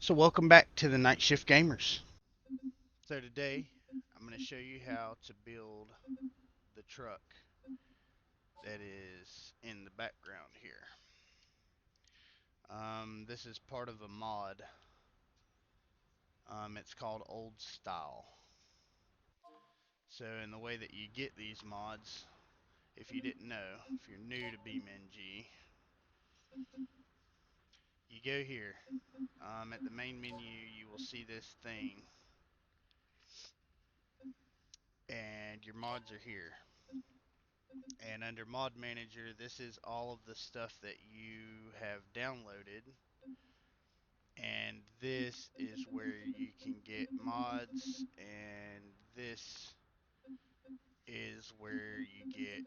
So welcome back to the Night Shift Gamers. So today I'm going to show you how to build the truck that is in the background here. This is part of a mod. It's called Old Style. So in the way that you get these mods, if you didn't know, if you're new to BeamNG, you go here. At the main menu you will see this thing and your mods are here. And under Mod Manager, this is all of the stuff that you have downloaded. And this is where you can get mods, and this is where you get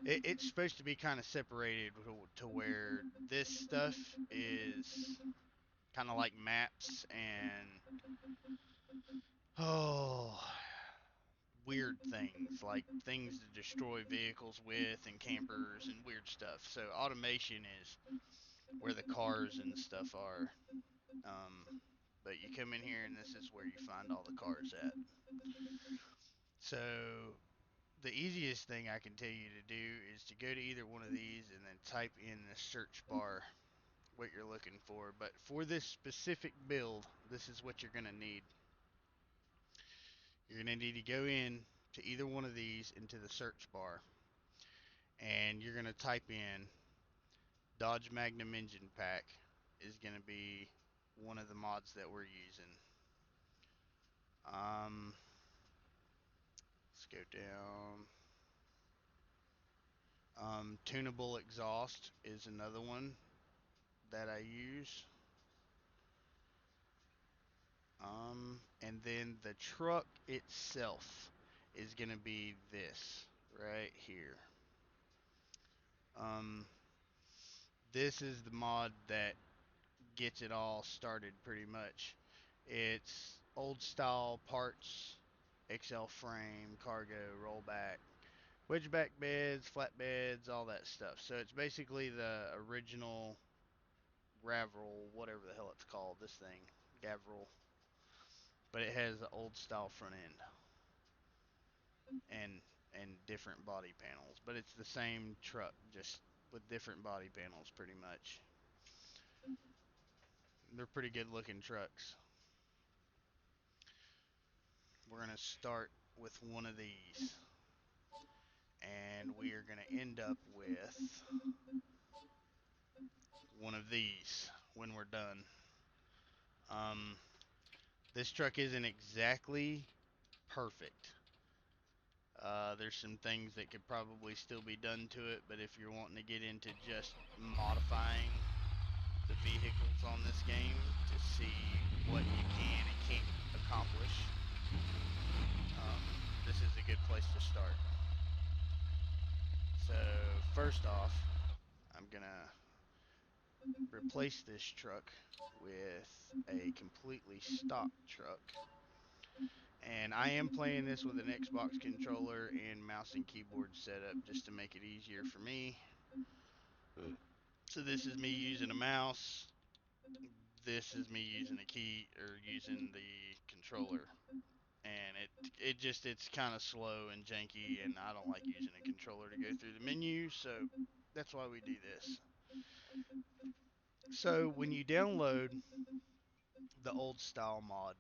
it's supposed to be kind of separated to where this stuff is kind of like maps and oh, weird things like things to destroy vehicles with and campers and weird stuff. So automation is where the cars and stuff are. Um, but you come in here and this is where you find all the cars at. So the easiest thing I can tell you to do is to go to either one of these and then type in the search bar what you're looking for. But for this specific build, this is what you're going to need. You're going to need to go in to either one of these into the search bar, and you're going to type in Dodge Magnum Engine Pack is going to be one of the mods that we're using. Let's go down. Tunable exhaust is another one that I use. And then the truck itself is going to be this right here. Um, this is the mod that gets it all started pretty much. It's old style parts, XL frame, cargo, rollback, wedgeback beds, flatbeds, all that stuff. So it's basically the original gravril, whatever the hell it's called, this thing, gavril, but it has the old style front end and different body panels. But it's the same truck, just with different body panels, pretty much. They're pretty good looking trucks. We're gonna start with one of these, and we are gonna end up with one of these when we're done. Um, this truck isn't exactly perfect. There's some things that could probably still be done to it, but if you're wanting to get into just modifying the vehicles on this game to see what you can and can't accomplish, um, this is a good place to start. So first off, I'm gonna replace this truck with a completely stock truck. And I am playing this with an Xbox controller and mouse and keyboard setup just to make it easier for me. So this is me using a mouse. This is me using a key or using the controller. And it's kind of slow and janky, and I don't like using a controller to go through the menu, so that's why we do this. So when you download the old style mod,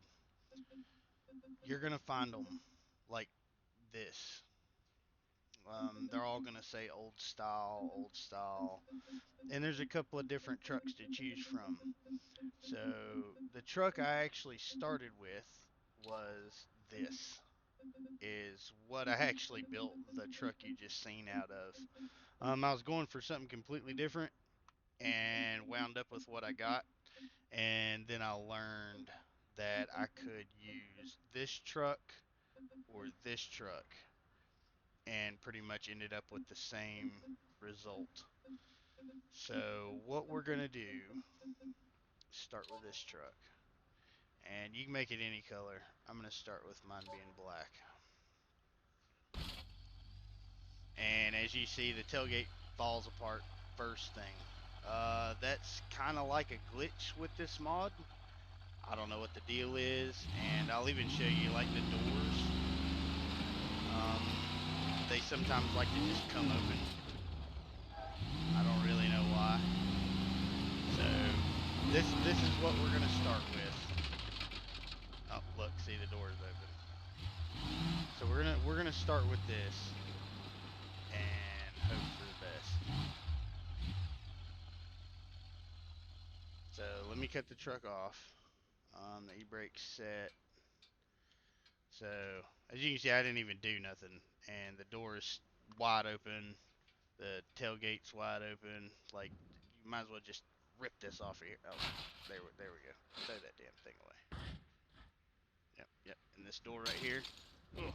you're gonna find them like this. They're all gonna say old style, and there's a couple of different trucks to choose from. So the truck I actually started with was this. Is what I actually built the truck you just seen out of. I was going for something completely different and wound up with what I got. And then I learned that I could use this truck or this truck and pretty much ended up with the same result. So what we're going to do, start with this truck. And you can make it any color. I'm going to start with mine being black. And as you see, the tailgate falls apart first thing. That's kind of like a glitch with this mod. I don't know what the deal is, and I'll even show you like the doors. They sometimes like to just come open. I don't really know why. So this is what we're gonna start with. Oh, look, see the door's open. So we're gonna start with this and hope for the best. So let me cut the truck off. The e-brake's set. So as you can see, I didn't even do nothing, and the door's wide open. The tailgate's wide open. Like, you might as well just rip this off of here. Oh, there we go. Throw that damn thing away. Yep. And this door right here. Yeah,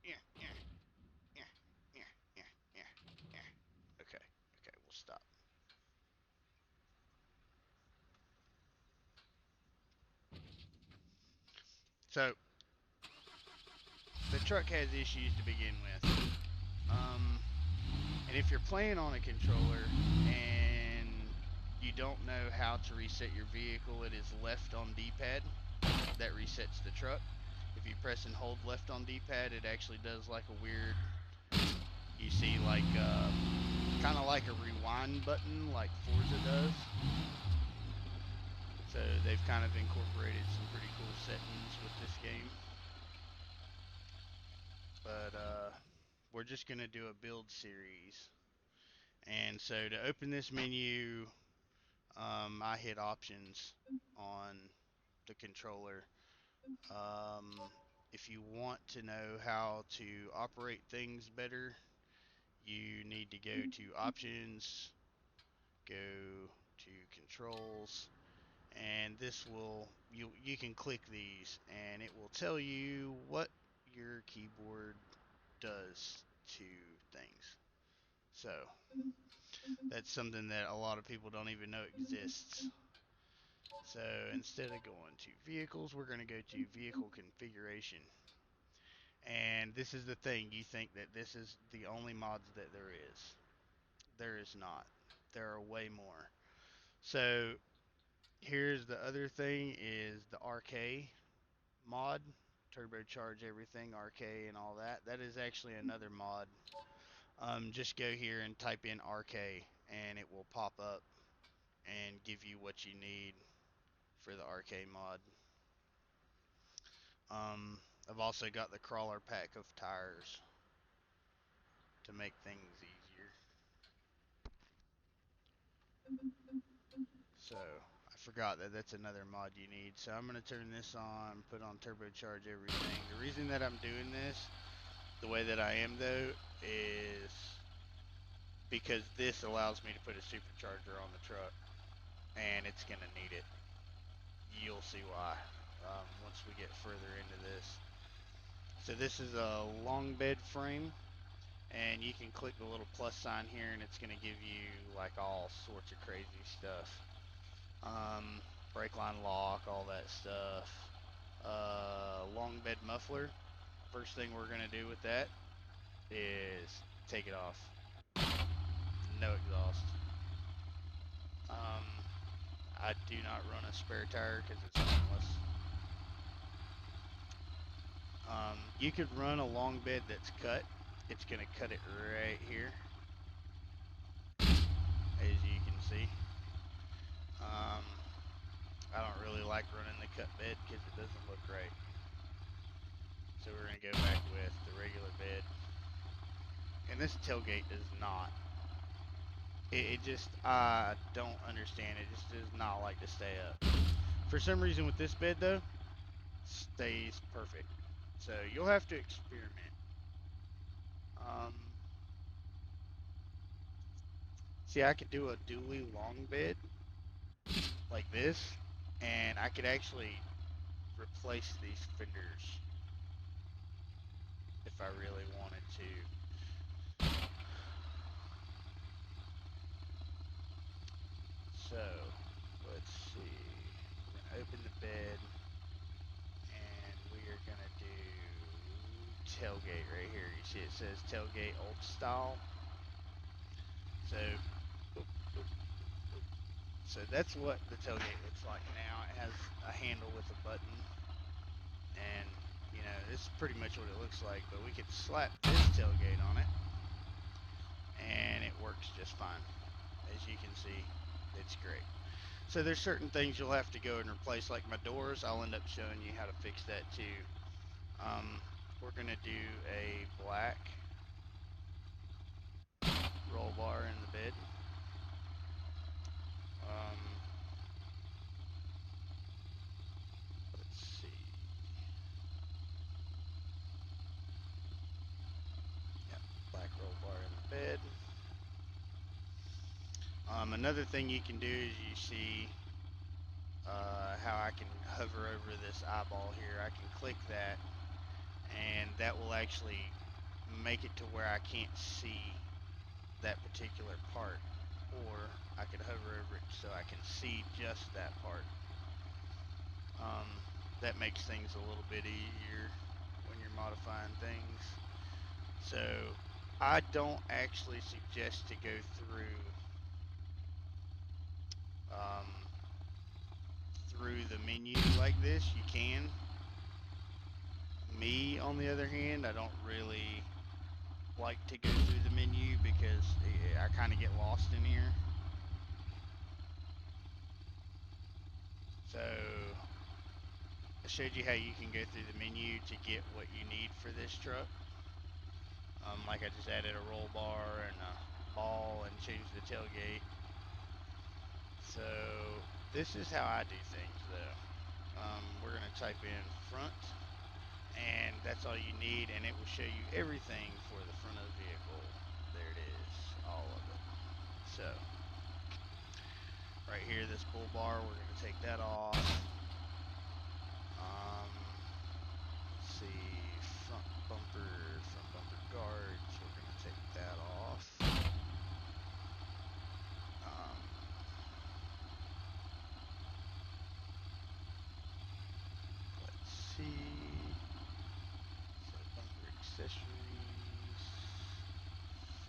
yeah, yeah, yeah, yeah, yeah, yeah. Okay, we'll stop. So, the truck has issues to begin with. And if you're playing on a controller and you don't know how to reset your vehicle, it is left on D-pad that resets the truck. If you press and hold left on D-pad, it actually does like a weird, you see like kind of like a rewind button like Forza does. So they've kind of incorporated some pretty cool settings with this game. But we're just going to do a build series. And so to open this menu, I hit options on the controller. If you want to know how to operate things better, you need to go to options, go to controls, and this will you can click these and it will tell you what your keyboard does to things. So that's something that a lot of people don't even know exists. So instead of going to vehicles, we're going to go to vehicle configuration. And this is the thing, you think that this is the only mods that there is. There is not. There are way more. So here's the other thing is the RK mod, turbocharge everything, RK and all that. That is actually another mod. Just go here and type in RK and it will pop up and give you what you need for the RK mod. I've also got the crawler pack of tires to make things easier. So I forgot that that's another mod you need. So I'm going to turn this on, put on turbocharge everything. The reason that I'm doing this the way that I am though is because this allows me to put a supercharger on the truck and it's going to need it. You'll see why once we get further into this. So this is a long bed frame, and you can click the little plus sign here and it's going to give you like all sorts of crazy stuff. Brake line lock, all that stuff. Long bed muffler. First thing we're going to do with that is take it off. No exhaust. I do not run a spare tire because it's pointless. You could run a long bed that's cut. It's going to cut it right here, as you can see. I don't really like running the cut bed because it doesn't look right. So we're going to go back with the regular bed. And this tailgate does not. It just, I don't understand. It just does not like to stay up. For some reason with this bed though, stays perfect. So you'll have to experiment. See, I could do a dually long bed like this, and I could actually replace these fenders if I really wanted to. So, let's see. We're going to open the bed, and we are going to do tailgate right here. You see it says tailgate old style. So So that's what the tailgate looks like now. It has a handle with a button, and this is pretty much what it looks like. But we could slap this tailgate on it, and it works just fine. As you can see, it's great. So there's certain things you'll have to go and replace, like my doors. I'll end up showing you how to fix that too. We're gonna do a black roll bar in the bed. Let's see. Yeah, black roll bar in the bed. Another thing you can do is you see how I can hover over this eyeball here. I can click that, and that will actually make it to where I can't see that particular part, or I could hover over it so I can see just that part. That makes things a little bit easier when you're modifying things. So I don't actually suggest to go um, through the menu like this. You can. Me, on the other hand, I don't really like to go through the menu because I kind of get lost in here. So I showed you how you can go through the menu to get what you need for this truck. Like I just added a roll bar and a ball and changed the tailgate. So this is how I do things though. We're going to type in front, and that's all you need, and it will show you everything for the front of the vehicle. There it is, all of it. So right here, this bull bar, we're going to take that off. Let's see, front bumper guards, we're going to take that off. Let's see, so bumper accessories,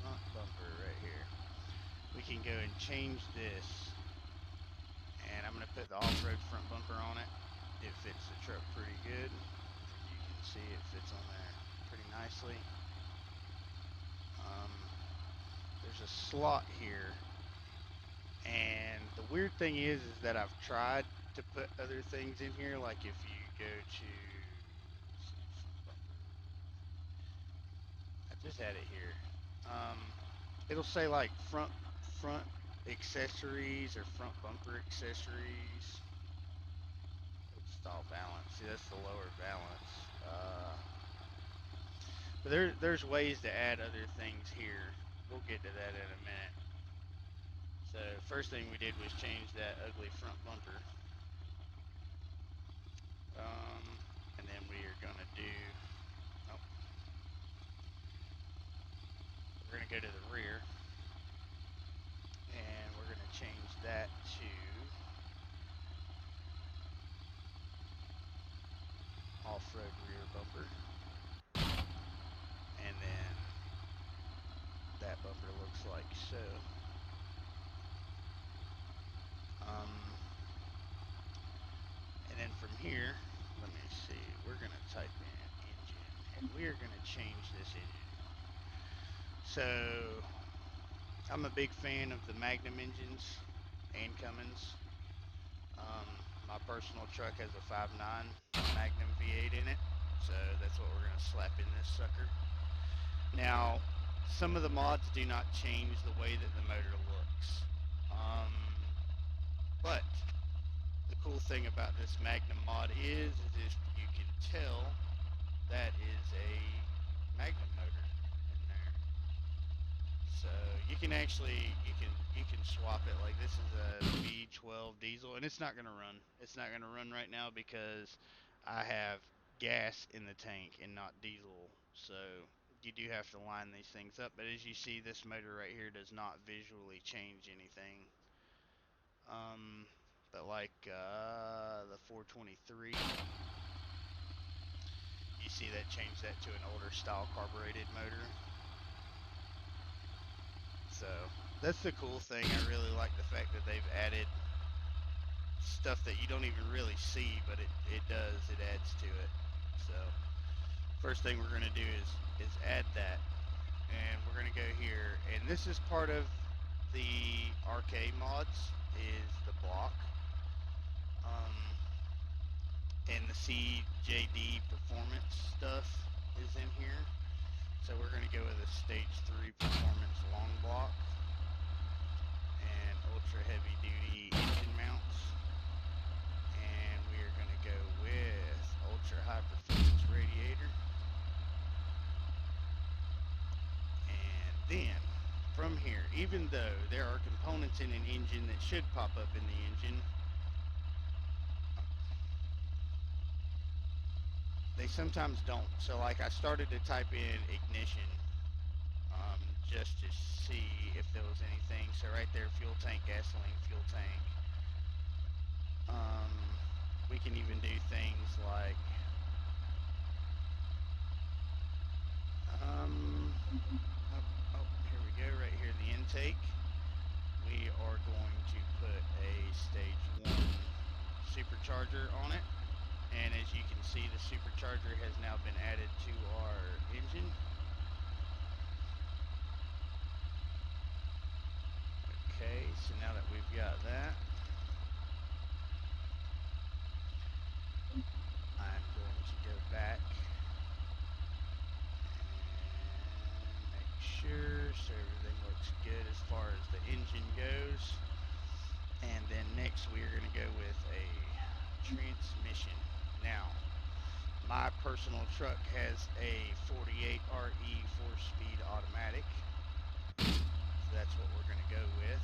front bumper right here. We can go and change this, and I'm going to put the off-road front bumper on it. It fits the truck pretty good. As you can see, it fits on there pretty nicely. There's a slot here, and the weird thing is that I've tried to put other things in here, like if you go to, let's see, front bumper. I just had it here. It'll say like front accessories or front bumper accessories. Stall balance. See, that's the lower balance. But there's ways to add other things here. We'll get to that in a minute. So first thing we did was change that ugly front bumper. And then we are gonna do. Oh, we're gonna go to the rear, and we're gonna change that to off-road rear bumper. And then that bumper looks like so. And then from here, let me see, we're going to type in engine, and we are going to change this engine. So I'm a big fan of the Magnum engines and Cummins. My personal truck has a 5.9 Magnum V8 in it, so that's what we're going to slap in this sucker. Now, some of the mods do not change the way that the motor looks, but the cool thing about this Magnum mod is you can tell that is a Magnum motor in there. So you can actually you can swap it. Like this is a V12 diesel, and it's not gonna run. It's not gonna run right now because I have gas in the tank and not diesel. So you do have to line these things up. But as you see, this motor right here does not visually change anything. But like the 423, you see that changed that to an older style carbureted motor. So that's the cool thing. I really like the fact that they've added stuff that you don't even really see, but it does, it adds to it. So first thing we're going to do is add that, and we're going to go here, and this is part of the RK mods, is the block, and the CJD performance stuff is in here. So we're going to go with a stage 3 performance long block and ultra heavy duty engine mounts, and we are going to go with ultra high performance radiator. And then from here, even though there are components in an engine that should pop up in the engine, they sometimes don't. So like I started to type in ignition just to see if there was anything. So right there, fuel tank, gasoline, fuel tank. We can even do things like here we go, right here in the intake. We are going to put a stage 1 supercharger on it. And as you can see, the supercharger has now been added to our engine. Okay, so now that we've got that, I'm going to go back and make sure so everything looks good as far as the engine goes. And then next we are going to go with a transmission. Now, my personal truck has a 48 RE 4-speed automatic, so that's what we're going to go with.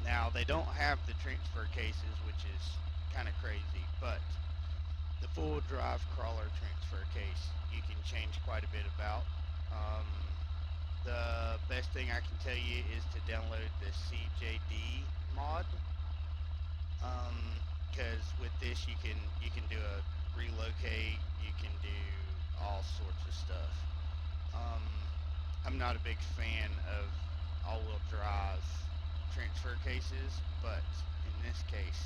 Now, they don't have the transfer cases, which is kind of crazy, but the full drive crawler transfer case you can change quite a bit about. The best thing I can tell you is to download the CJD mod, because with this you can do a relocate, you can do all sorts of stuff. I'm not a big fan of all-wheel drive transfer cases, but in this case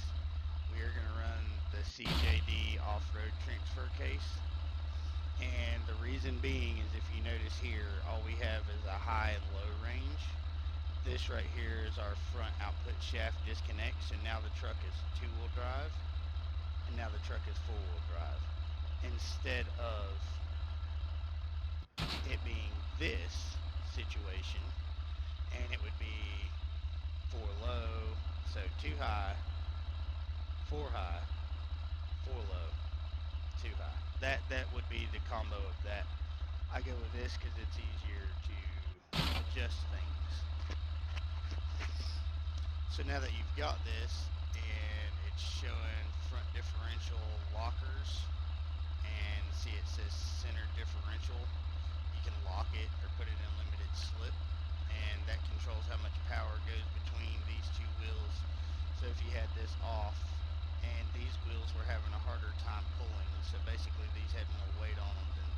we are going to run the CJD off-road transfer case. And the reason being is, if you notice here, all we have is a high and low range. This right here is our front output shaft disconnect, so now the truck is 2-wheel drive, and now the truck is 4-wheel drive, instead of it being this situation, and it would be 4 low, so 2 high, 4 high, 4 low, 2 high. That would be the combo of that. I go with this because it's easier to adjust things. So now that you've got this, and it's showing front differential lockers, and see it says center differential, you can lock it or put it in limited slip, and that controls how much power goes between these two wheels. So if you had this off and these wheels were having a harder time pulling, so basically these had more weight on them than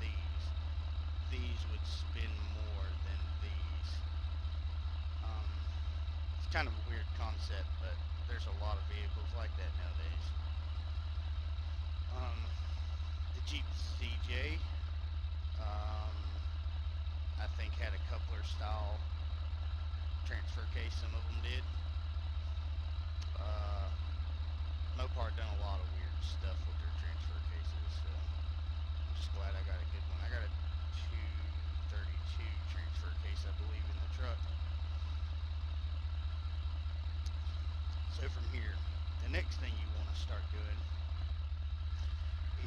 these would spin more than these. It's kind of a weird concept, but there's a lot of vehicles like that nowadays. The Jeep CJ, I think had a coupler style transfer case, some of them did. Mopar done a lot of weird stuff with their transfer cases, so I'm just glad I got a good one. I got a 232 transfer case, I believe, in the truck. So from here, the next thing you want to start doing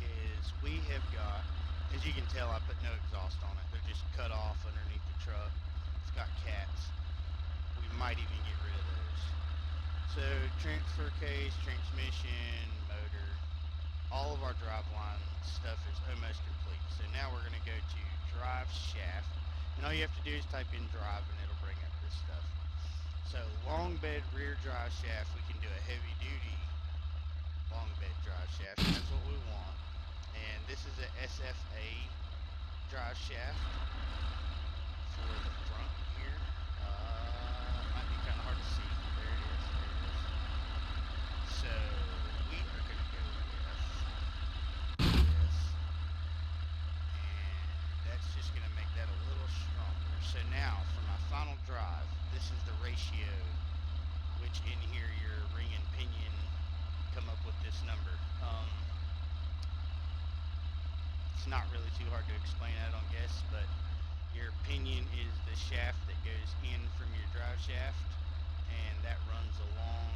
is, we have got, as you can tell, I put no exhaust on it. They're just cut off underneath the truck. It's got cats. We might even get rid of those. So transfer case, transmission, motor, all of our driveline stuff is almost complete. So now we're going to go to drive shaft, and all you have to do is type in drive and it'll bring up this stuff. So long bed rear drive shaft, we can do a heavy duty long bed drive shaft, and that's what we want. And this is a SFA drive shaft for the front here. Might be kind of hard to see. There it is. ratio, which in here your ring and pinion come up with this number. It's not really too hard to explain, I don't guess, but your pinion is the shaft that goes in from your drive shaft, and that runs along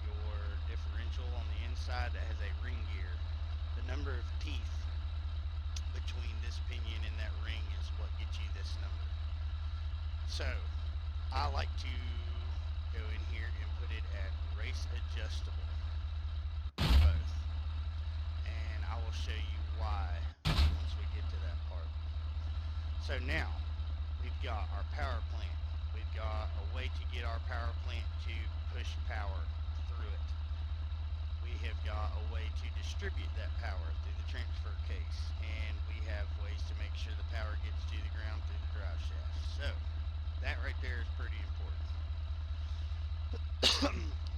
your differential on the inside that has a ring gear. The number of teeth between this pinion and that ring is what gets you this number. So I like to go in here and put it at race adjustable, both, and I will show you why once we get to that part. So now we've got our power plant. We've got a way to get our power plant to push power through it. We have got a way to distribute that power through the transfer case, and we have ways to make sure the power gets to the ground through the drive shaft. So that right there is pretty important.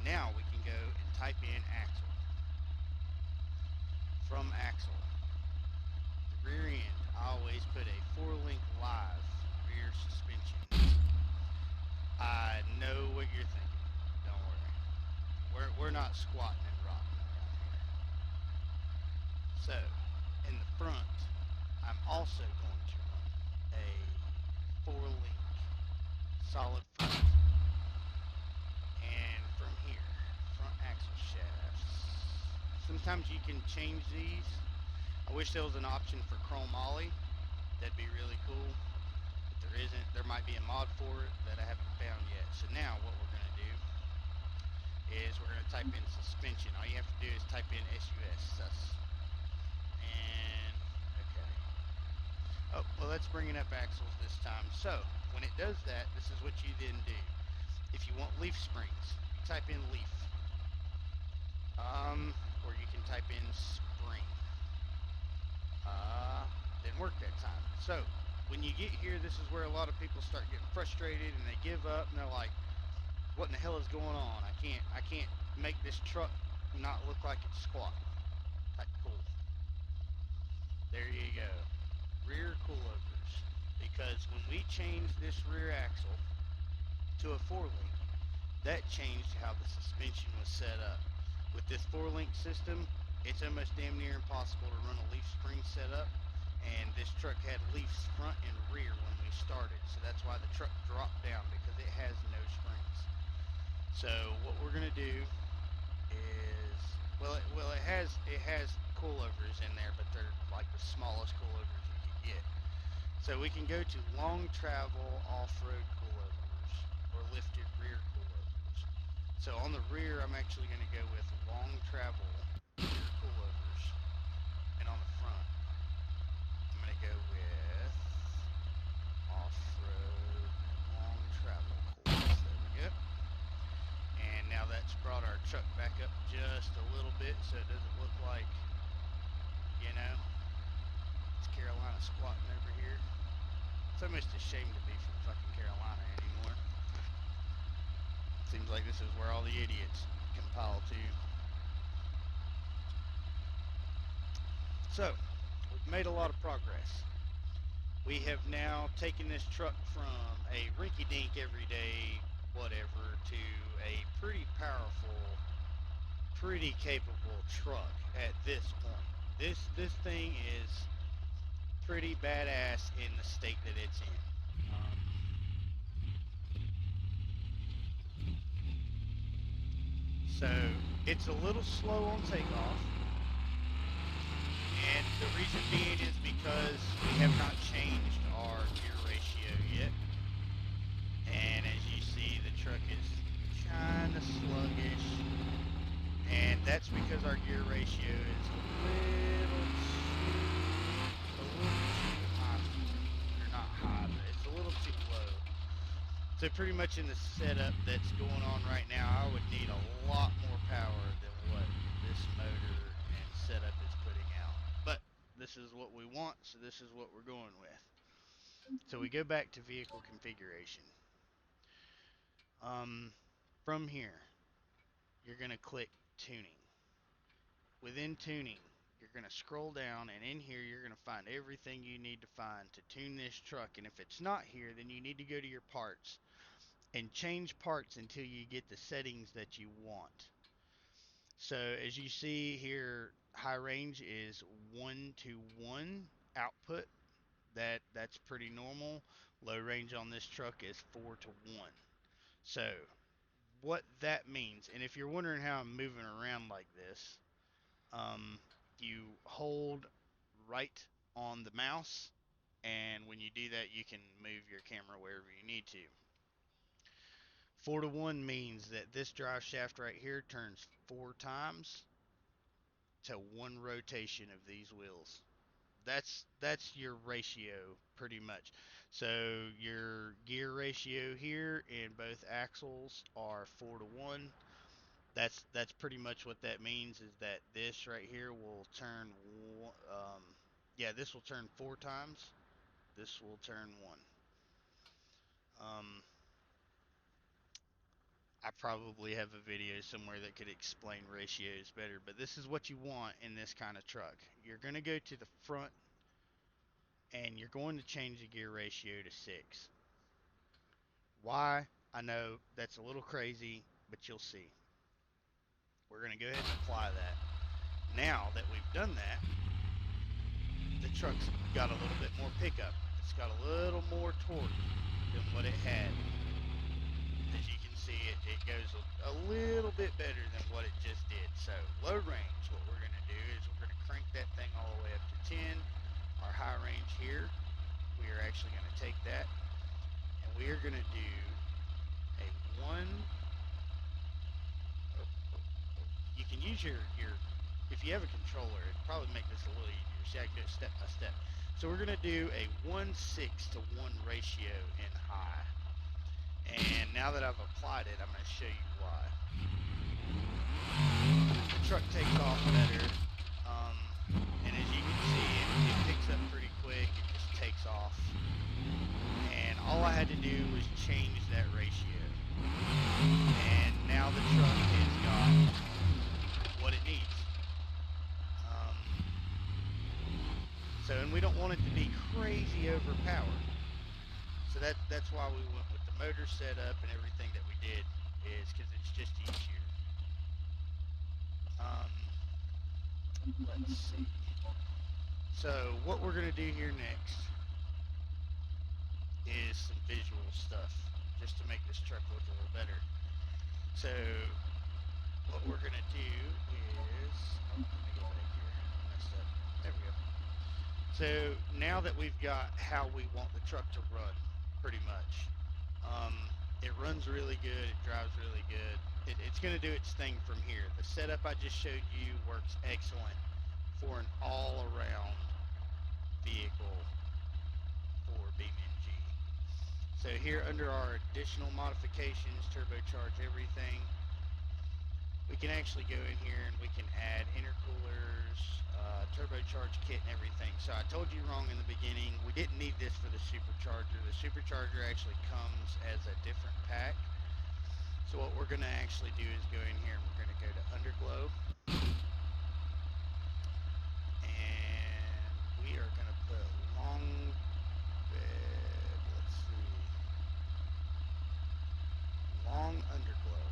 Now we can go and type in axle. From axle, the rear end, I always put a 4-link live rear suspension. I know what you're thinking. Don't worry. We're not squatting and rotting around here. So, in the front, I'm also going to run a 4-link solid front. And from here, front axle shafts. Sometimes you can change these. I wish there was an option for chrome ollie. That'd be really cool. But there isn't. There might be a mod for it that I haven't found yet. So now what we're going to do is we're going to type in suspension. All you have to do is type in sus. And, okay. Oh, well, that's bringing up axles this time. So, when it does that, this is what you then do. If you want leaf springs, you type in leaf. Or you can type in spring. Didn't work that time. So, when you get here, this is where a lot of people start getting frustrated and they give up and they're like, what in the hell is going on? I can't make this truck not look like it's squat. Type cool. There you go. Rear coilovers. Because when we changed this rear axle to a 4-link, that changed how the suspension was set up. With this 4-link system, it's almost damn near impossible to run a leaf spring setup, and this truck had leafs front and rear when we started, so that's why the truck dropped down, because it has no springs. So what we're going to do is, it has coilovers in there, but they're like the smallest coilovers you can get. So we can go to long travel off-road coilovers, or lifted rear coilovers. So on the rear, I'm actually going to go with long travel rear coilovers, and on the front, I'm going to go with off-road long travel coils. There we go. And now that's brought our truck back up just a little bit, so it doesn't look like, it's Carolina squatting over here. It's almost a shame to be from fucking Carolina anymore. Seems like this is where all the idiots compile to. So, we've made a lot of progress. We have now taken this truck from a rinky-dink everyday whatever to a pretty powerful, pretty capable truck at this point. This thing is pretty badass in the state that it's in. So it's a little slow on takeoff, and the reason being is because we have not changed our gear ratio yet. And as you see, the truck is kind of sluggish, and that's because our gear ratio is a little too high. Or not high, but it's a little too low. So pretty much in the setup that's going on right now, I would need a lot more power than what this motor and setup is putting out. But this is what we want, so this is what we're going with. So we go back to vehicle configuration. From here, you're going to click tuning. Within tuning, you're going to scroll down, and in here you're going to find everything you need to find to tune this truck. And if it's not here, then you need to go to your parts and change parts until you get the settings that you want. So as you see here, high range is 1-to-1 output. That's pretty normal. Low range on this truck is 4-to-1. So what that means, and if you're wondering how I'm moving around like this, you hold right on the mouse, and when you do that, you can move your camera wherever you need to. 4-to-1 means that this drive shaft right here turns 4 times to one rotation of these wheels. That's your ratio pretty much. So your gear ratio here in both axles are 4-to-1. That's pretty much what that means, is that this right here will turn yeah, this will turn 4 times. This will turn one. I probably have a video somewhere that could explain ratios better, but this is what you want in this kind of truck. You're going to go to the front and you're going to change the gear ratio to 6. Why? I know that's a little crazy, but you'll see. We're going to go ahead and apply that. Now that we've done that, the truck's got a little bit more pickup. It's got a little more torque than what it had. As you can see, it goes a little bit better than what it just did. So low range, what we're going to do is we're going to crank that thing all the way up to 10. Our high range here, we are actually going to take that, and we are going to do a 1. You can use your if you have a controller, it'd probably make this a little easier. See, I can do it step by step. So we're going to do a 1:6-to-1 ratio in high. And now that I've applied it, I'm going to show you why. The truck takes off better, and as you can see, it picks up pretty quick. It just takes off. And all I had to do was change that ratio. And now the truck has got what it needs. And we don't want it to be crazy overpowered. So that's why we went with the motor setup and everything that we did, is because it's just easier. Let's see. So what we're going to do here next is some visual stuff, just to make this truck look a little better. So what we're going to do is, let me go back here, I messed up. There we go. So now that we've got how we want the truck to run, pretty much, it runs really good, it drives really good. It's going to do its thing from here. The setup I just showed you works excellent for an all-around vehicle for BeamNG. So here under our additional modifications, turbocharge everything, we can actually go in here and we can add intercoolers, turbocharge kit and everything. So I told you wrong in the beginning, we didn't need this for the supercharger. The supercharger actually comes as a different pack. So what we're going to actually do is go in here and we're going to go to underglow. And we are going to put long bed, let's see, long underglow.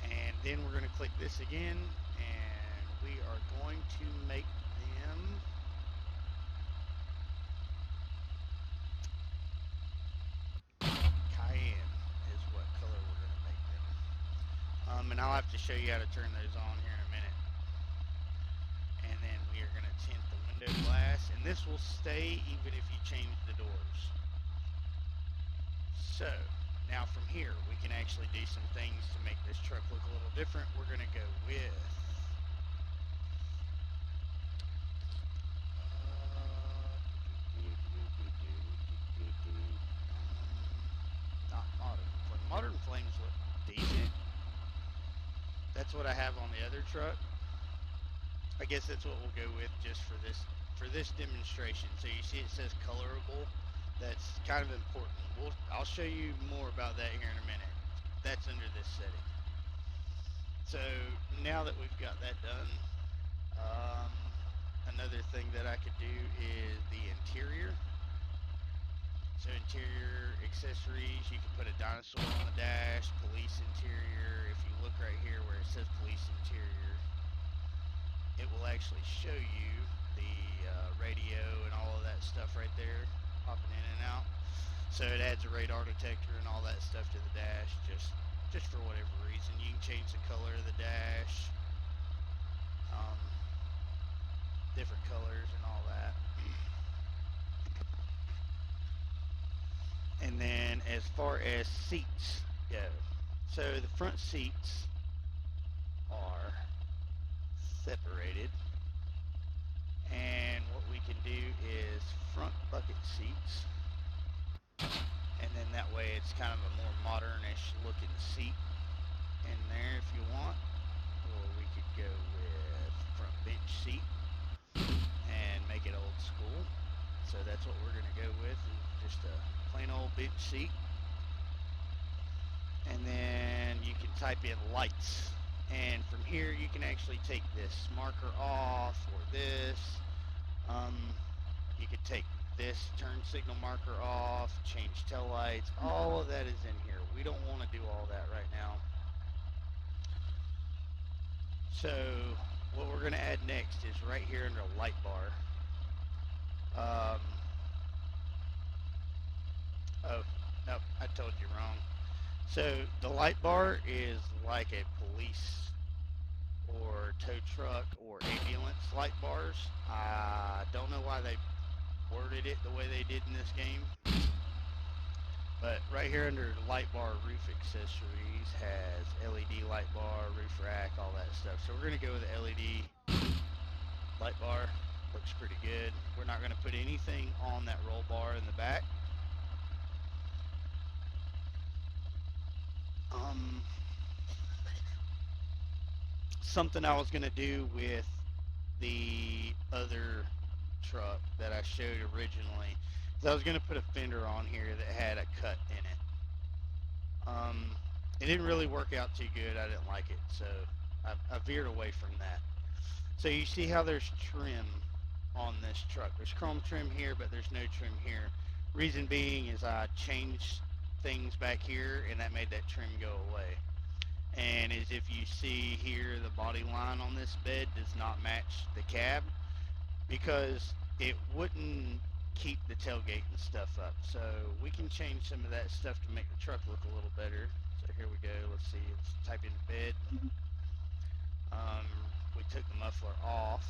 And then we're going to click this again, and we are going to make them cayenne is what color we're going to make them. And I'll have to show you how to turn those on here in a minute. And then we are going to tint the window glass, and this will stay even if you change the doors. So now from here, we can actually do some things to make this truck look a little different. We're going to go with not modern flame. Modern flames look decent. That's what I have on the other truck. I guess that's what we'll go with just for this demonstration. So you see it says colorable. That's kind of important. I'll show you more about that here in a minute. That's under this setting. So now that we've got that done, another thing that I could do is the interior. So interior accessories, you can put a dinosaur on the dash, police interior. If you look right here where it says police interior, it will actually show you the radio and all of that stuff right there, popping in and out. So it adds a radar detector and all that stuff to the dash, just for whatever reason. You can change the color of the dash, um, different colors and all that. And then as far as seats go, so the front seats are separated, and what we can do is front bucket seats, and then that way it's kind of a more modernish looking seat in there if you want, or we could go with front bench seat and make it old school. So that's what we're going to go with, is just a plain old bench seat. And then you can type in lights, and from here you can actually take this marker off, or this. You could take this turn signal marker off, change tail lights. All of that is in here. We don't want to do all that right now. So what we're going to add next is right here under light bar. Oh, nope, I told you wrong. So the light bar is like a police or tow truck or ambulance light bars. I don't know why they worded it the way they did in this game, but right here under light bar, roof accessories has LED light bar, roof rack, all that stuff. So we're going to go with the LED light bar. Looks pretty good. We're not going to put anything on that roll bar in the back. Something I was going to do with the other truck that I showed originally is I was going to put a fender on here that had a cut in it. It didn't really work out too good. I didn't like it, so I veered away from that. So you see how there's trim on this truck. There's chrome trim here, but there's no trim here. Reason being is I changed things back here, and that made that trim go away. And as if you see here, the body line on this bed does not match the cab, because it wouldn't keep the tailgate and stuff up. So we can change some of that stuff to make the truck look a little better. So here we go. Let's see. Let's type in bed. We took the muffler off,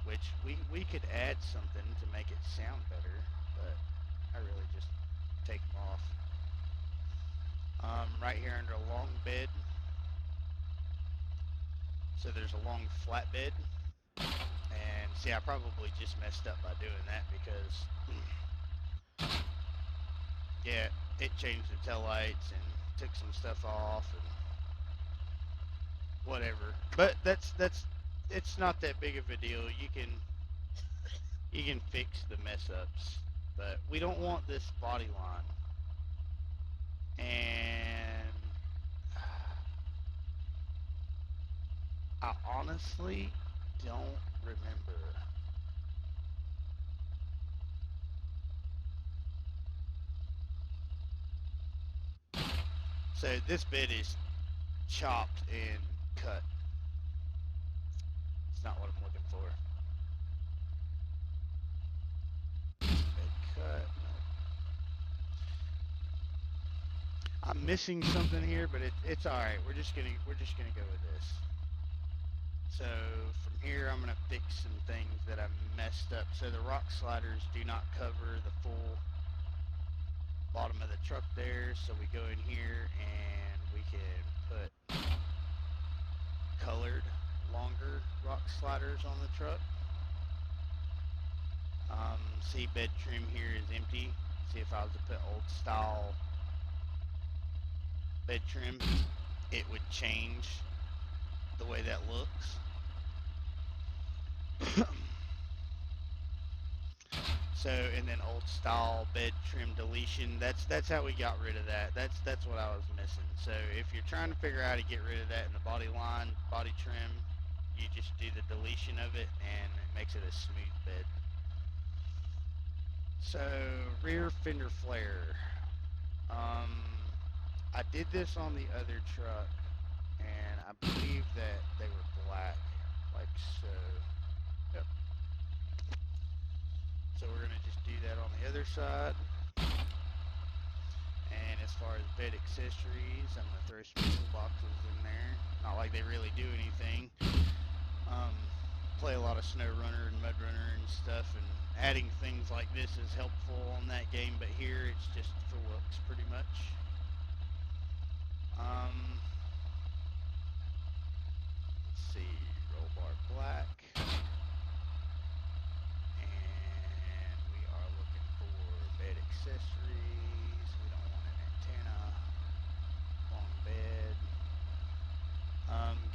which we could add something to make it sound better, but I really just take them off. Right here under a long bed. So there's a long flat bed. And see, I probably just messed up by doing that, because yeah, it changed the tail lights and took some stuff off and whatever. But it's not that big of a deal. You can fix the mess ups, but we don't want this body line. And I honestly don't remember. So this bed is chopped and cut. It's not what I'm looking for. Bed cut. No. I'm missing something here, but it's all right. We're just gonna go with this. So from here, I'm gonna fix some things that I messed up. So the rock sliders do not cover the full bottom of the truck there. So we go in here and we can put colored, longer rock sliders on the truck. See, bed trim here is empty. See, if I was to put old style bed trim, it would change the way that looks. So, and then old style bed trim deletion, that's how we got rid of that. That's what I was missing. So if you're trying to figure out how to get rid of that in the body line, body trim, you just do the deletion of it, and it makes it a smooth bed. So, rear fender flare. Um, I did this on the other truck, and I believe that they were black, like so. Yep. So we're gonna just do that on the other side. And as far as bed accessories, I'm gonna throw some toolboxes in there. Not like they really do anything. Um, Play a lot of snow runner and mud runner and stuff, and adding things like this is helpful on that game. But here it's just for looks, pretty much. Let's see, roll bar black, and we are looking for bed accessories. We don't want an antenna, long bed.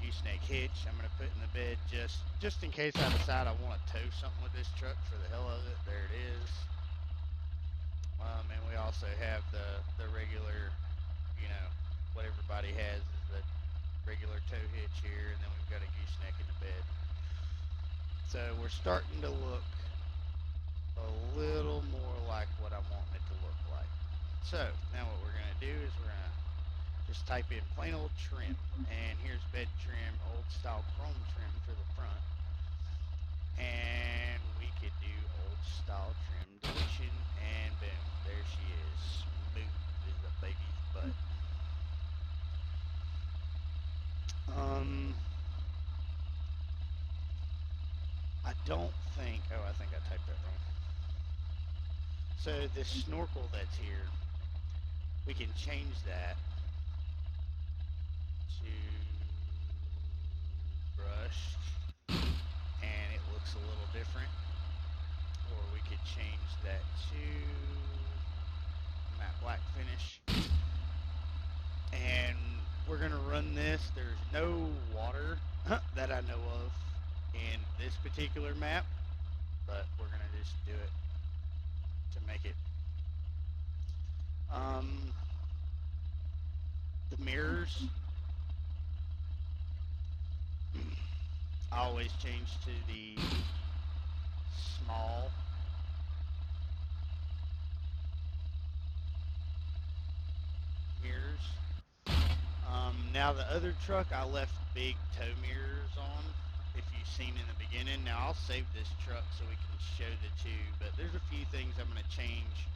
Gooseneck hitch I'm going to put in the bed just in case I decide I want to tow something with this truck for the hell of it. There it is. And we also have the regular, you know, what everybody has is the regular tow hitch here, and then we've got a gooseneck in the bed. So we're starting to look a little more like what I want it to look like. So now what we're going to do is we're going to just type in plain old trim, and here's bed trim, old style chrome trim for the front, and we could do old style trim deletion, and boom, there she is, smooth as a baby's butt. I don't think, oh, I think I typed that wrong. So this snorkel that's here, we can change that to brushed, and it looks a little different. Or we could change that to matte black finish. And we're gonna run this. There's no water that I know of in this particular map, but we're gonna just do it to make it. The mirrors, I always change to the small. Mirrors. Now the other truck I left big tow mirrors on, if you've seen in the beginning. Now I'll save this truck so we can show the two, but there's a few things I'm going to change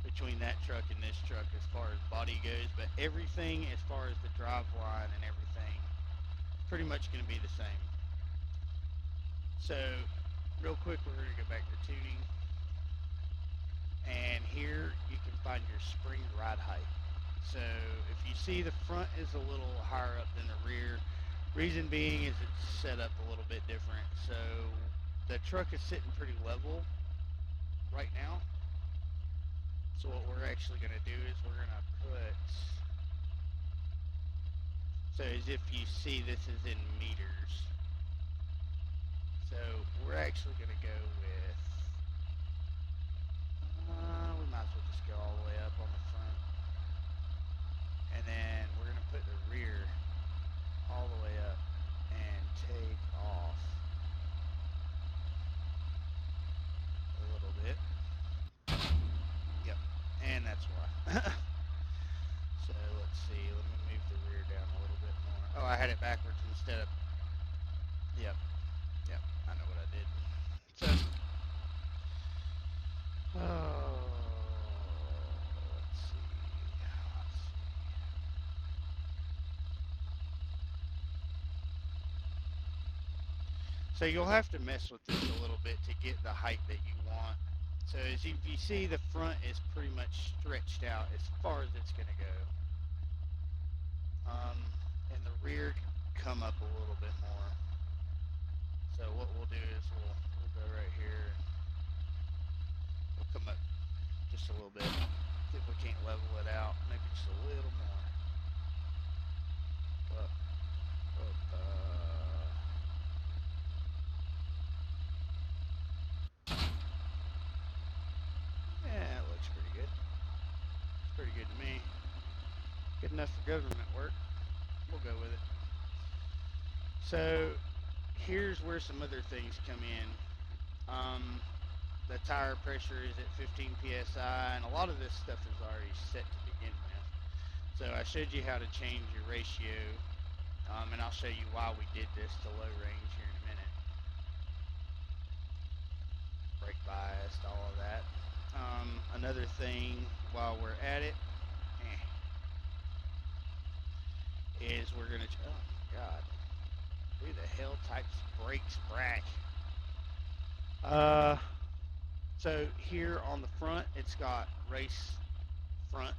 between that truck and this truck as far as body goes, but everything as far as the drive line and everything is pretty much going to be the same. So real quick, we're going to go back to tuning, and here you can find your spring ride height. So if you see, the front is a little higher up than the rear. Reason being is it's set up a little bit different. So the truck is sitting pretty level right now. So what we're actually going to do is we're going to put, so as if you see, this is in meters. So we're actually going to go with, we might as well just go all the way up on the front. And then we're going to put the rear all the way up and take off a little bit. Yep, and that's why. So let's see, let me move the rear down a little bit more. Oh, I had it backwards instead of, yep, I know what I did. So, oh, let's see. So you'll have to mess with this a little bit to get the height that you want. So as you see, the front is pretty much stretched out as far as it's going to go. And the rear can come up a little bit more. So what we'll do is we'll go right here and we'll come up just a little bit. See if we can't level it out, maybe just a little more. Up, yeah, it looks pretty good. It's pretty good to me. Good enough for government work. We'll go with it. So here's where some other things come in. the tire pressure is at 15 psi, and a lot of this stuff is already set to begin with. So I showed you how to change your ratio, and I'll show you why we did this to low range here in a minute. Brake bias, all of that. Another thing while we're at it, is we're gonna, oh my god, who the hell types brakes brack? So here on the front, it's got race front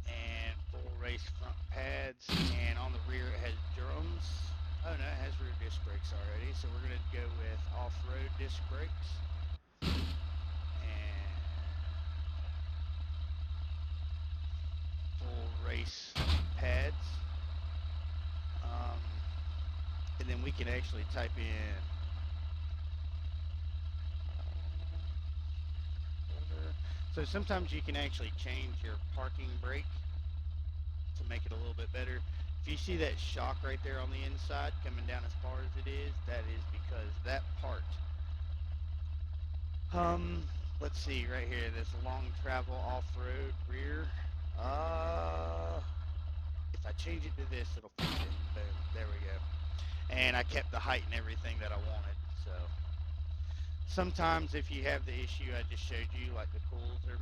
and full race front pads, and on the rear it has drums. Oh no, it has rear disc brakes already, so we're gonna go with off-road disc brakes. And full race pads. And then we can actually type in so sometimes you can actually change your parking brake to make it a little bit better. If you see that shock right there on the inside coming down as far as it is, that is because that part, let's see right here, this long travel off-road rear, if I change it to this, it'll fix it. Boom, there we go. And I kept the height and everything that I wanted, so. Sometimes if you have the issue I just showed you, like the cools are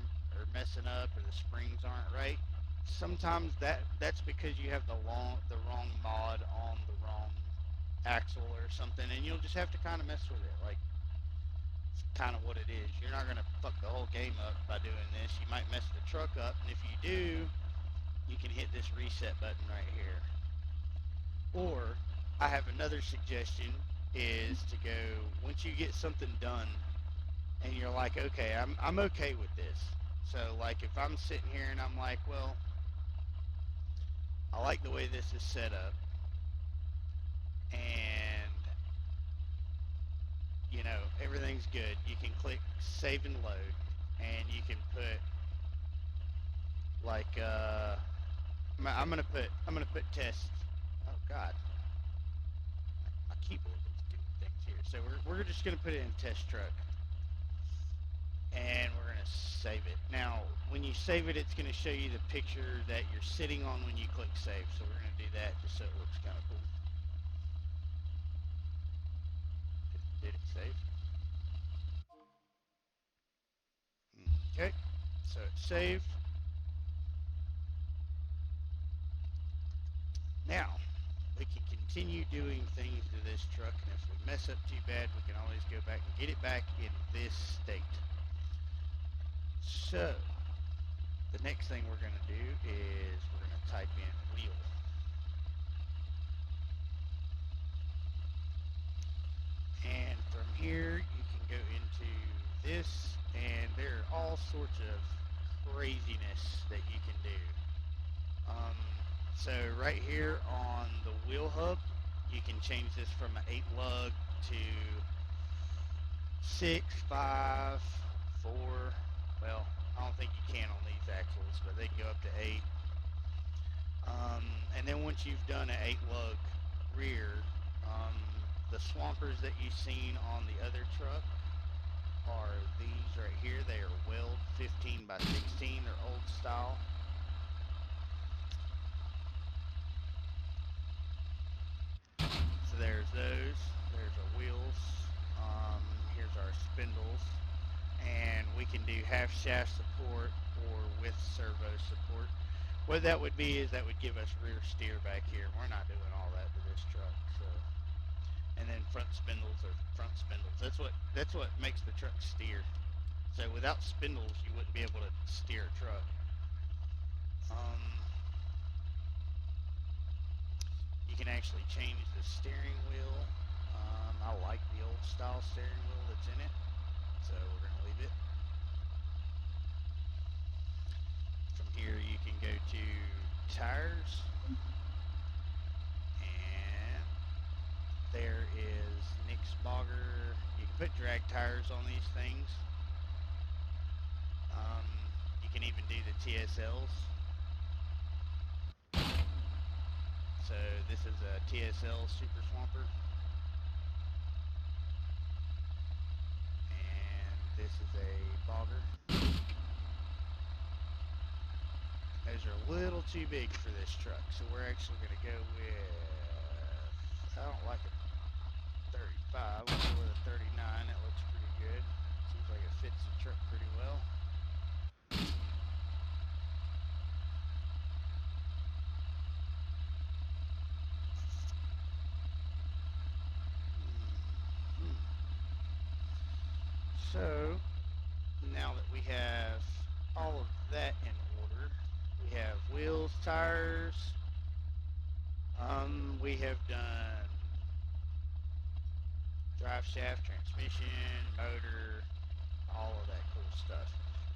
messing up or the springs aren't right, sometimes that's because you have the wrong mod on the wrong axle or something, and you'll just have to kind of mess with it. Like, it's kind of what it is. You're not going to fuck the whole game up by doing this. You might mess the truck up, and if you do, you can hit this reset button right here. Or I have another suggestion, is to go, once you get something done and you're like, okay, I'm okay with this. So like if I'm sitting here and I'm like, well, I like the way this is set up, and you know, everything's good. You can click save and load, and you can put like I'm gonna put test. Oh God, my keyboard is doing things here. So we're just gonna put it in test truck, and we're gonna save it. Now, when you save it, it's gonna show you the picture that you're sitting on when you click save. So we're gonna do that just so it looks kind of cool. Did it save? Okay, so it's saved. Now, we can continue doing things to this truck, and if we mess up too bad, we can always go back and get it back in this state. So, the next thing we're going to do is we're going to type in wheel. And from here, you can go into this, and there are all sorts of craziness that you can do. So right here on the wheel hub, you can change this from an 8 lug to 6, 5, 4. Well, I don't think you can on these axles, but they can go up to 8. And then once you've done an 8 lug rear, the swampers that you've seen on the other truck are these right here. They are weld 15 by 16. They're old style. So there's those. There's our wheels. Here's our spindles. And we can do half shaft support or with servo support. What that would be is that would give us rear steer back here. We're not doing all that to this truck. So, and then front spindles are front spindles. That's what makes the truck steer. So without spindles, you wouldn't be able to steer a truck. You can actually change the steering wheel. I like the old style steering wheel that's in it, so we're going to leave it. From here you can go to tires, and there is Nick's Bogger. You can put drag tires on these things. You can even do the TSLs. So this is a TSL Super Swamper. this is a bogger. Those are a little too big for this truck, so we're actually going to go with, I don't like a 35, we'll go with a 39, that looks pretty good. Seems like it fits the truck pretty well. So, now that we have all of that in order, we have wheels, tires, we have done drive shaft, transmission, motor, all of that cool stuff.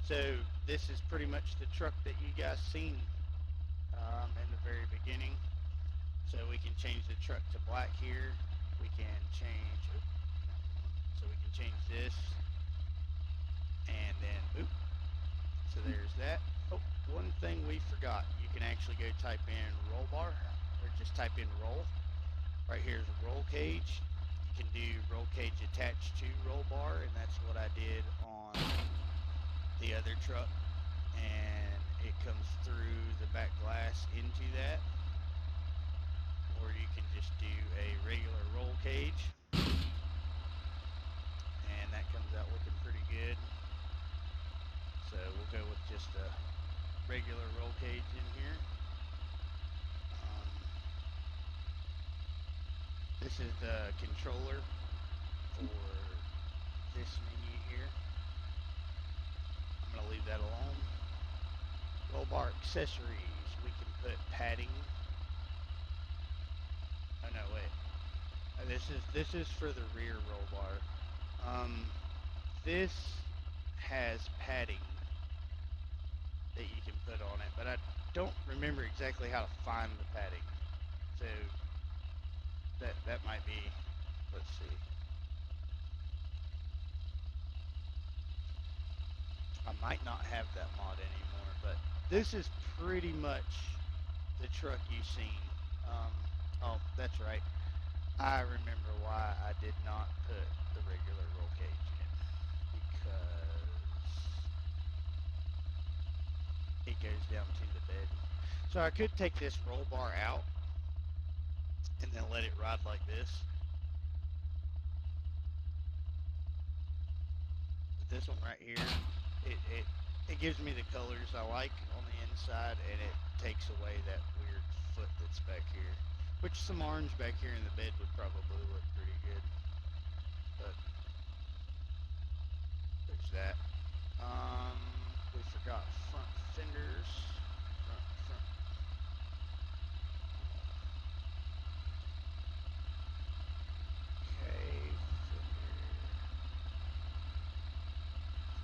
So this is pretty much the truck that you guys seen in the very beginning. So we can change the truck to black here. We can change, so we can change this, and then, so there's that. Oh, one thing we forgot, you can actually go type in roll bar, or just type in roll. Right here is roll cage. You can do roll cage attached to roll bar, and that's what I did on the other truck, and it comes through the back glass into that. Or you can just do a regular roll cage, and that comes out looking pretty good. So we'll go with just a regular roll cage in here. This is the controller for this menu here. I'm going to leave that alone. Roll bar accessories. We can put padding. Oh no, wait. This is for the rear roll bar. This has padding that you can put on it, but I don't remember exactly how to find the padding. So that might be, let's see. I might not have that mod anymore, but this is pretty much the truck you've seen. Oh, that's right. I remember why I did not put the regular roll cage in, because it goes down to the bed. So I could take this roll bar out and then let it ride like this. But this one right here, it gives me the colors I like on the inside, and it takes away that weird foot that's back here. Which some orange back here in the bed would probably look pretty good. But there's that. We forgot front fenders. Front. Okay, fender.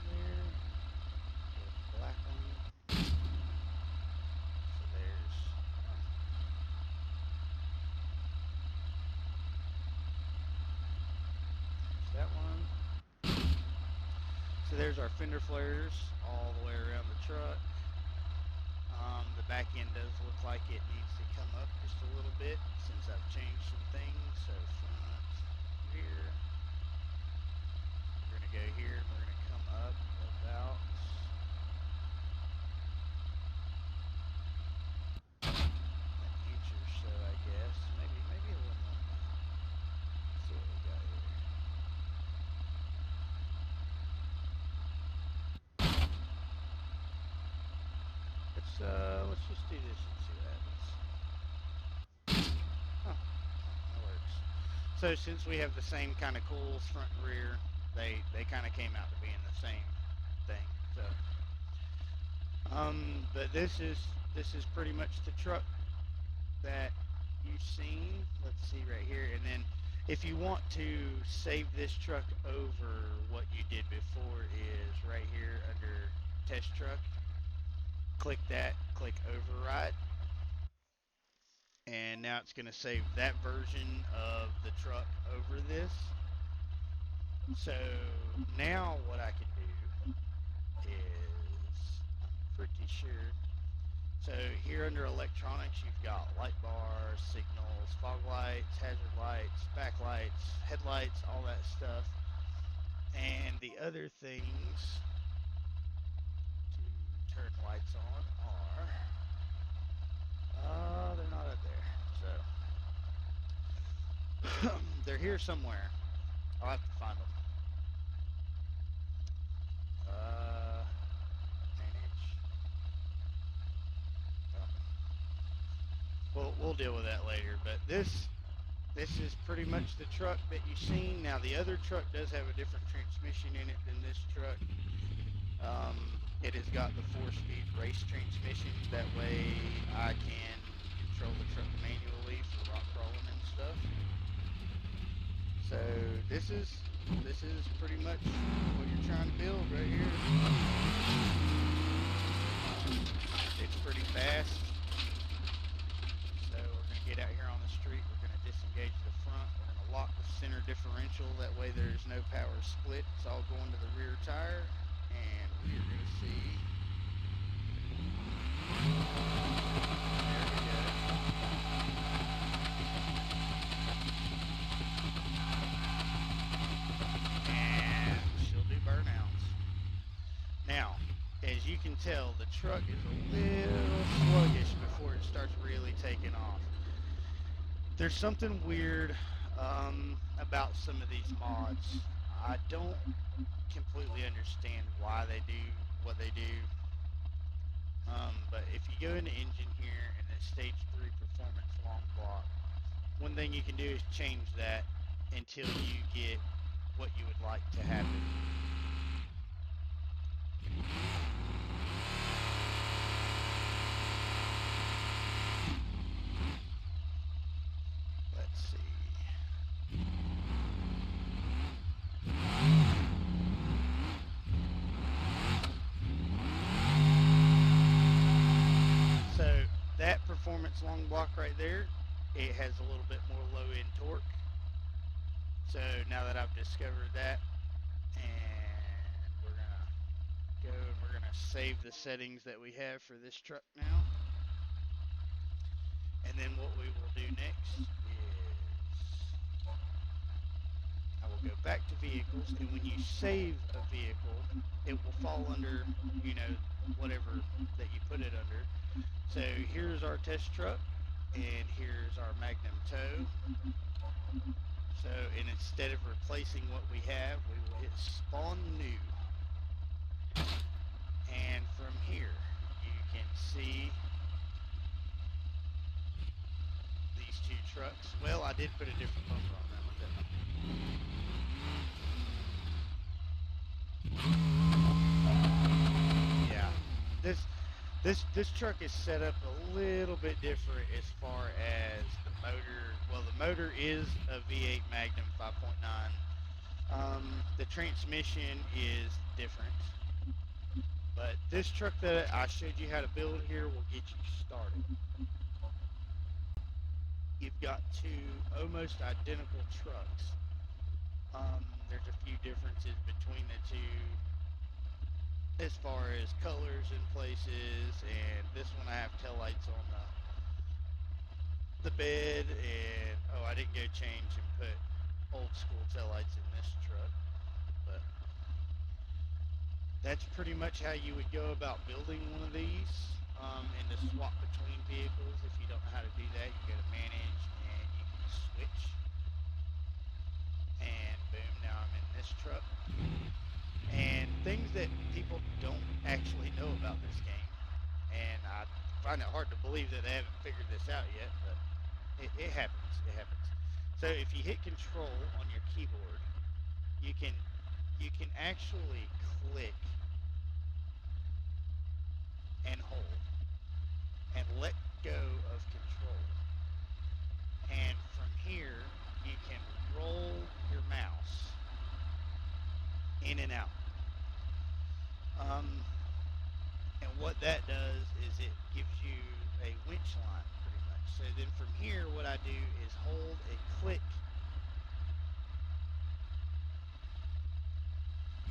Clear. Get black one. So there's that one. So there's our fender flares all the way around the truck. The back end does look like it needs to come up just a little bit since I've changed some things. So front, rear. We're going to go here and we're going to come up about an inch or so, I guess. Maybe a little more. Let's see what we got here. Let's just do this and see what happens. Oh, that works. So since we have the same kind of coils front and rear, they kind of came out to being the same thing. So, but this is pretty much the truck that you've seen. Let's see right here, and then if you want to save this truck over what you did before, is right here under test truck. Click that, click override, and now it's going to save that version of the truck over this. So now what I can do is, I'm pretty sure, so here under electronics you've got light bars, signals, fog lights, hazard lights, backlights, headlights, all that stuff. And the other things to turn lights on are, they're not up there. So they're here somewhere. I'll have to find them. Manage. We'll deal with that later. But this is pretty much the truck that you've seen. Now the other truck does have a different transmission in it than this truck. It has got the 4-speed race transmission. That way I can control the truck manually for rock crawling and stuff. So this is pretty much what you're trying to build right here. It's pretty fast. So we're going to get out here on the street. We're going to disengage the front. We're going to lock the center differential. That way there's no power split. It's all going to the rear tire. And we're going to see. There we go. And she'll do burnouts. Now, as you can tell, the truck is a little sluggish before it starts really taking off. There's something weird about some of these mods. I don't completely understand why they do what they do. But if you go into engine here and then stage 3 performance long block, one thing you can do is change that until you get what you would like to happen. Let's see. So that performance long block right there, it has a little bit more low end torque. So now that I've discovered that, and we're gonna go and we're gonna save the settings that we have for this truck now. And then what we will do next is I will go back to vehicles, and when you save a vehicle, it will fall under, whatever that you put it under. So here's our test truck, and here's our Magnum tow. So, and instead of replacing what we have, we will hit spawn new. And from here, you can see these two trucks. Well, I did put a different bumper on that one, didn't I? Yeah. This truck is set up a little bit different as far as the motor. Well, the motor is a V8 Magnum 5.9. The transmission is different. But this truck that I showed you how to build here will get you started. You've got two almost identical trucks. There's a few differences between the two as far as colors in places, and this one I have taillights on the bed, and I didn't go change and put old school taillights in this truck, but that's pretty much how you would go about building one of these. And to swap between vehicles, if you don't know how to do that, you go to manage and you can switch, and boom, now I'm in this truck. And things that people don't actually know about this game, and I find it hard to believe that they haven't figured this out yet, but it happens. So if you hit control on your keyboard, you can actually click and hold and let go of control. And from here, you can roll your mouse in and out. And what that does is it gives you a winch line, pretty much. So then from here, what I do is hold and click,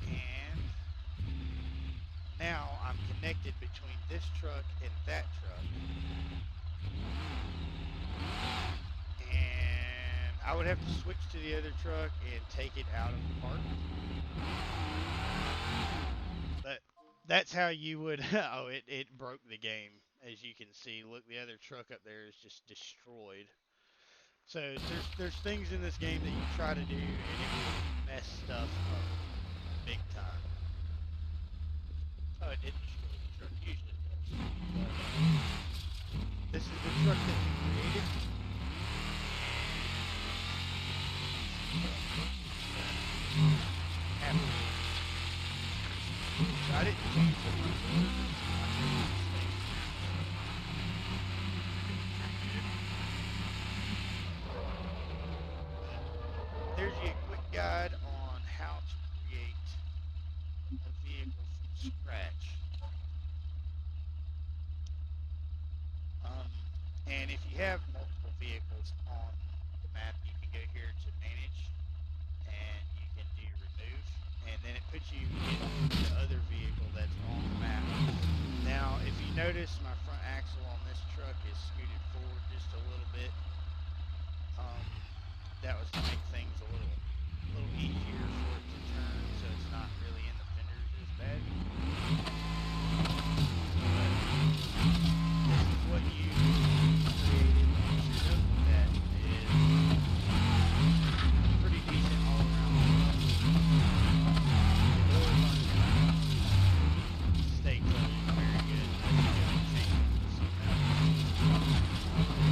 and now I'm connected between this truck and that truck. And I I would have to switch to the other truck and take it out of the park. But that's how you would. Oh, it broke the game, as you can see. Look, the other truck up there is just destroyed. So there's things in this game that you try to do, and it will mess stuff up big time. Oh, it did destroy the truck. Usually it does. But, this is the truck that we created. I didn't change the There's a quick guide on how to create a vehicle from scratch. And if you have multiple vehicles on the map, you can go here to manage and you can do remove, and then it puts you in the other vehicle that's on the map. Now, if you notice, my front axle on this truck is scooted forward just a little bit. That was to make things a little easier for it to turn, so it's not really in the fenders as bad. But this is what you created. Once you're done with that, is pretty decent all around. The doors on stay closed very good.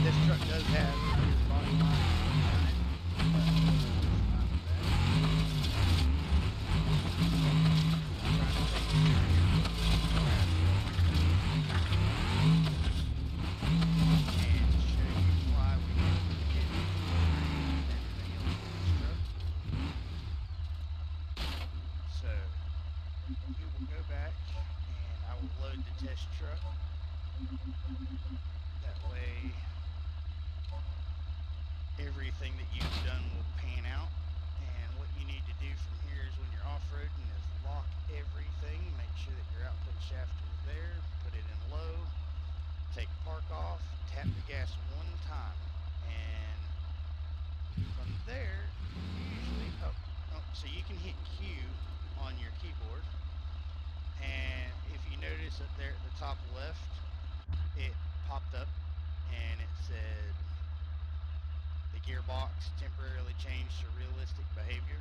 This truck does have rear body line. Test truck. That way everything that you've done will pan out. And what you need to do from here is when you're off-roading is lock everything, make sure that your output shaft is there, put it in low, take park off, tap the gas one time, and from there usually so you can hit Q on your keyboard. And if you notice up there at the top left, it popped up and it said the gearbox temporarily changed to realistic behavior.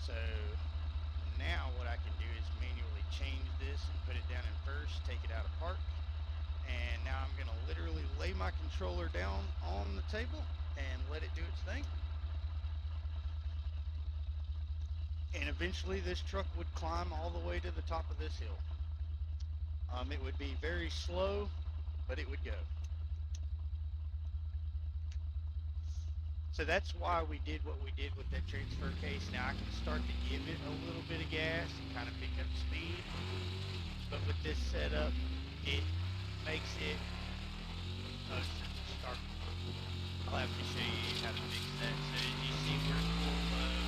So now what I can do is manually change this and put it down in first, take it out of park, and now I'm going to literally lay my controller down on the table and let it do its thing. And eventually this truck would climb all the way to the top of this hill. It would be very slow, but it would go. So that's why we did what we did with that transfer case. Now I can start to give it a little bit of gas and kind of pick up speed. But with this setup, it makes it start. I'll have to show you how to fix that. So you see where it's full low.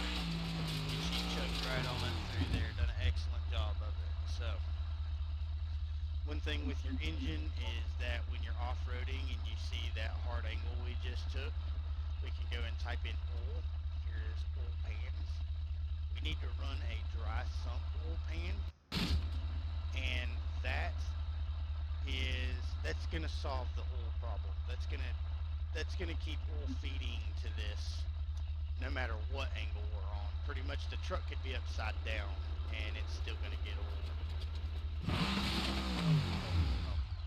She chugged right on it through there, done an excellent job of it. So, one thing with your engine is that when you're off-roading and you see that hard angle we just took, we can go and type in oil. Here is oil pans. We need to run a dry sump oil pan, and that's going to solve the oil problem. That's going to keep oil feeding to this no matter what angle we're on. Pretty much the truck could be upside down and it's still going to get oil.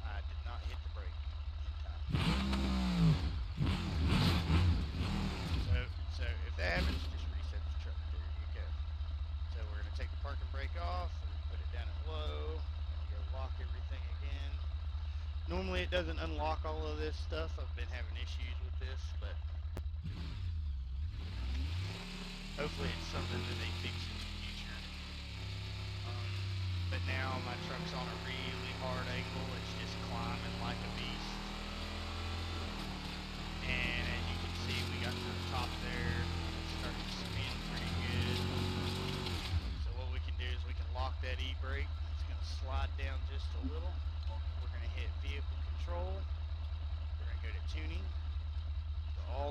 I did not hit the brake in time. So if that happens, just reset the truck. There you go. So we're going to take the parking brake off and put it down at low. And go lock everything again. Normally it doesn't unlock all of this stuff. I've been having issues with this, but hopefully it's something that they fix in the future. But now my truck's on a really hard angle. It's just climbing like a beast. And as you can see, we got to the top there. It's starting to spin pretty good. So what we can do is we can lock that e-brake. It's going to slide down just a little. We're going to hit vehicle control. We're going to go to tuning.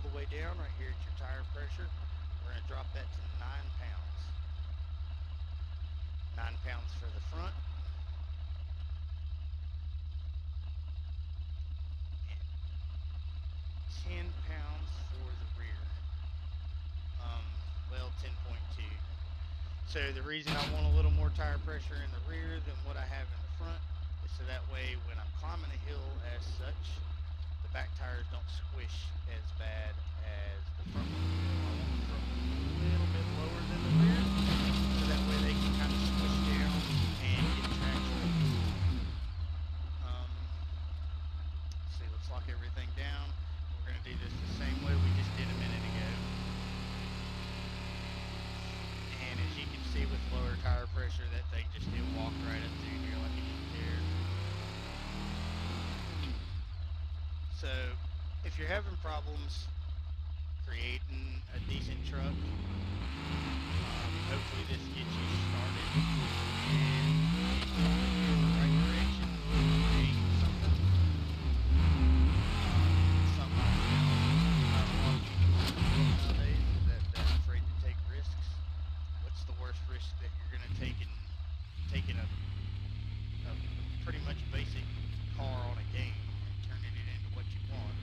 the way down right here at your tire pressure. We're going to drop that to 9 pounds. 9 pounds for the front. And 10 pounds for the rear. Well, 10.2. So the reason I want a little more tire pressure in the rear than what I have in the front is so that way when I'm climbing a hill as such, the back tires don't squish as bad as the front one. I want the front one a little bit lower than the rear, so that way they can kind of squish down and get traction. See, let's lock everything down. We're going to do this the same way we just did a minute ago. And as you can see with lower tire pressure, that thing just did walk right up through here like it didn't care. So, if you're having problems creating a decent truck, hopefully this gets you started and in the right direction with creating something. Something not a lot of people nowadays is that they're afraid to take risks. What's the worst risk that you're going to take in taking a pretty much basic car on a game and turning it into what you want?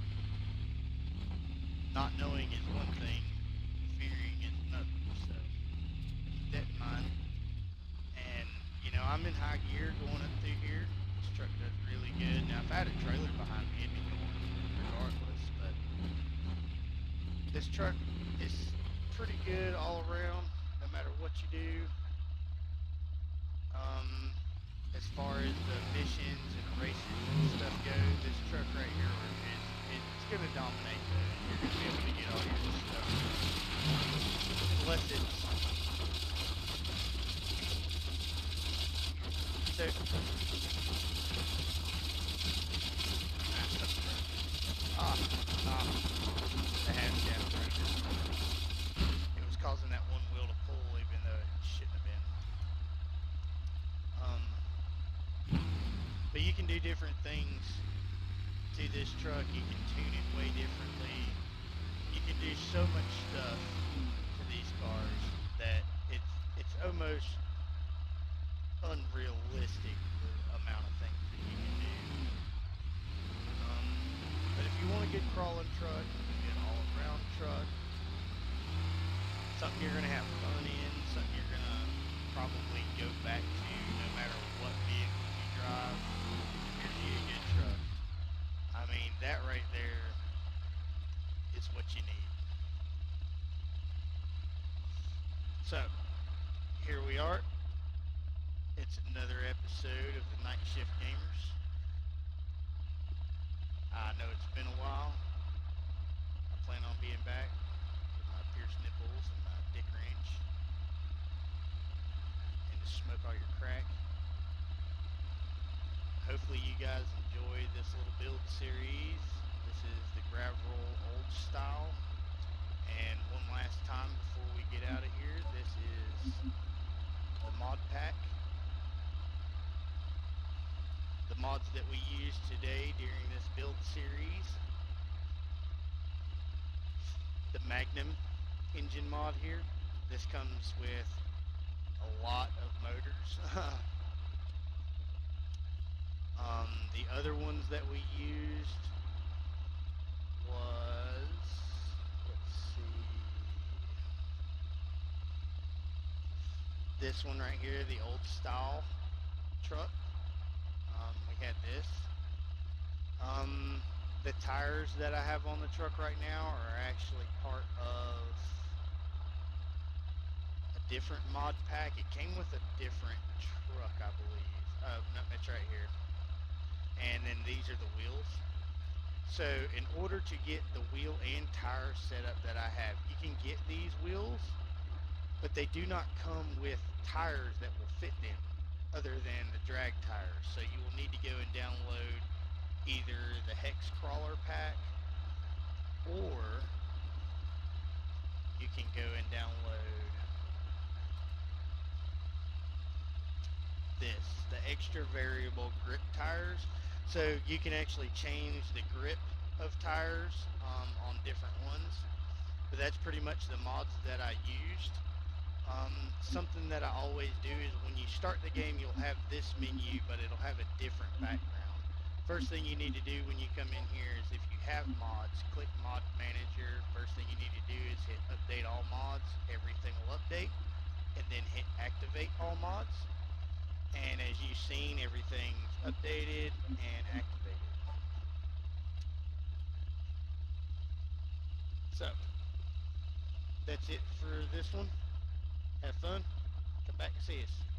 Not knowing is one thing, fearing is another. So keep that in mind. And you know, I'm in high gear going up through here. This truck does really good. Now if I had a trailer behind me, it'd be going regardless, but this truck is pretty good all around, no matter what you do. As far as the missions and races and stuff go, this truck right here it's going to dominate. You're going to be able to get all your stuff. Unless it's... So... The half shaft right there. It was causing that one wheel to pull even though it shouldn't have been. But you can do different things to this truck. You can tune it way differently. You can do so much stuff to these cars that it's almost unrealistic the amount of things that you can do. But if you want a good crawling truck, a good all-around truck, something you're going to have fun in, something you're going to probably go back to no matter what vehicle you drive, here's you a good truck. I mean, that right there is what you need. So, here we are. It's another episode of the Night Shift Gamers. I know it's been a while. I plan on being back with my pierced nipples and my dick wrench and to smoke all your crack. Hopefully you guys enjoy this little build series. This is the gravril-d style. And one last time before we get out of here, this is the mod pack. The mods that we use today during this build series. The Magnum engine mod here. This comes with a lot of motors. The other ones that we used was, let's see, this one right here, the old style truck. We had this. The tires that I have on the truck right now are actually part of a different mod pack. It came with a different truck, I believe. Oh, no, it's right here. And then these are the wheels. So in order to get the wheel and tire setup that I have, you can get these wheels, but they do not come with tires that will fit them other than the drag tires. So you will need to go and download either the Hex Crawler pack, or you can go and download this, the extra variable grip tires. So you can actually change the grip of tires on different ones, but that's pretty much the mods that I used. Something that I always do is when you start the game, you'll have this menu, but it'll have a different background. First thing you need to do when you come in here is if you have mods, click Mod Manager. First thing you need to do is hit Update All Mods. Everything will update, and then hit Activate All Mods. And as you've seen, everything's updated and activated. So, that's it for this one. Have fun. Come back and see us.